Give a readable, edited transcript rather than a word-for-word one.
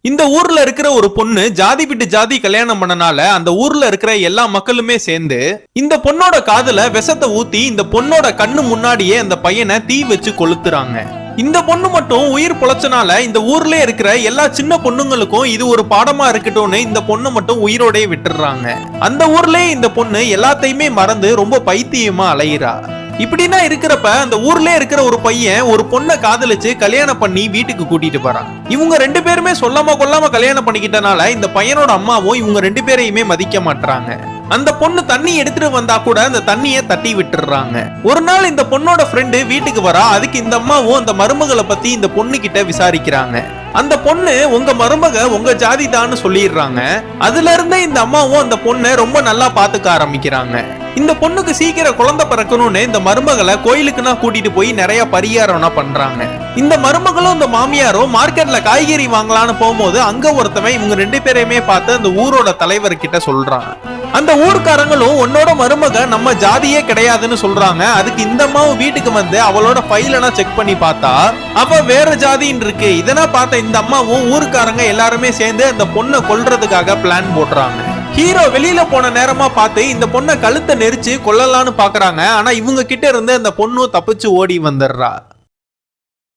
இந்த ஊர்ல இருக்கிற ஒரு பொண்ணு ஜாதி விட்டு ஜாதி கல்யாணம் பண்ணனால அந்த ஊர்ல இருக்கிற எல்லா மக்களுமே சேர்ந்து இந்த பொண்ணோட காதுல விஷத்தை ஊத்தி இந்த பொண்ணோட கண்ணு முன்னாடியே அந்த பையனை தீ வச்சு கொளுத்துறாங்க. இந்த பொண்ணு மட்டும் உயிர் பொழைச்சனால இந்த ஊர்ல இருக்கிற எல்லா சின்ன பொண்ணுங்களுக்கும் இது ஒரு பாடமா இருக்கட்டும்னு இந்த பொண்ணு மட்டும் உயிரோடே விட்டுறாங்க. அந்த ஊர்லயே இந்த பொண்ணு எல்லாத்தையுமே மறந்து ரொம்ப பைத்தியமா அலையிறா. இப்படின்னா இருக்கிறப்ப அந்த ஊர்ல இருக்கிற ஒரு பையன் ஒரு பொண்ணை காதலிச்சு கல்யாணம் பண்ணி வீட்டுக்கு கூட்டிட்டு போறான். இவங்க ரெண்டு பேருமே சொல்லாம கொல்லாம கல்யாணம் பண்ணிக்கிட்டனால இந்த பையனோட அம்மாவும் இவங்க ரெண்டு பேரையுமே மதிக்க மாட்டாங்க. அந்த பொண்ணு தண்ணி எடுத்துட்டு வந்தா கூட அந்த தண்ணியை தட்டி விட்டுறாங்க. ஒரு நாள் இந்த பொண்ணோட ஃப்ரெண்டு வீட்டுக்கு வரா. அதுக்கு இந்த அம்மாவும் அந்த மருமகளை பத்தி இந்த பொண்ணு கிட்ட விசாரிக்கிறாங்க. அந்த பொண்ணு உங்க மருமக உங்க ஜாதி தான் சொல்லிடுறாங்க. அதுல இருந்தே இந்த அம்மாவும் அந்த பொண்ணை ரொம்ப நல்லா பாத்துக்க ஆரம்பிக்கிறாங்க. இந்த பொண்ணுக்கு சீக்கிரம் குழந்தை பிறக்கணும்னு இந்த மருமகளை கோயிலுக்குன்னா கூட்டிட்டு போய் நிறைய பரிகாரம்னா பண்றாங்க. இந்த மருமகளும் இந்த மாமியாரும் மார்க்கெட்ல காய்கறி வாங்கலான்னு போகும்போது அங்க ஒருத்தவன் இவங்க ரெண்டு பேரையுமே பார்த்து அந்த ஊரோட தலைவர் கிட்ட சொல்றான். அந்த ஊர்க்காரங்களும் உன்னோட மருமக நம்ம ஜாதியே கிடையாதுன்னு சொல்றாங்க. அதுக்கு இந்த அம்மாவும் வீட்டுக்கு வந்து அவளோட ஃபைலனா செக் பண்ணி பார்த்தா அவ வேற ஜாதின்னு இருக்கு. இதெல்லாம் பார்த்த இந்த அம்மாவும் ஊர்க்காரங்க எல்லாருமே சேர்ந்து அந்த பொண்ணை கொல்றதுக்காக பிளான் போடுறாங்க. ஹீரோ வெளியில போன நேரமா பார்த்து இந்த பொண்ணை கழுத்தை நெரிச்சு கொல்லலான்னு பாக்குறாங்க. ஆனா இவங்க கிட்ட இருந்து அந்த பொண்ணு தப்பிச்சு ஓடி வந்துடுறா.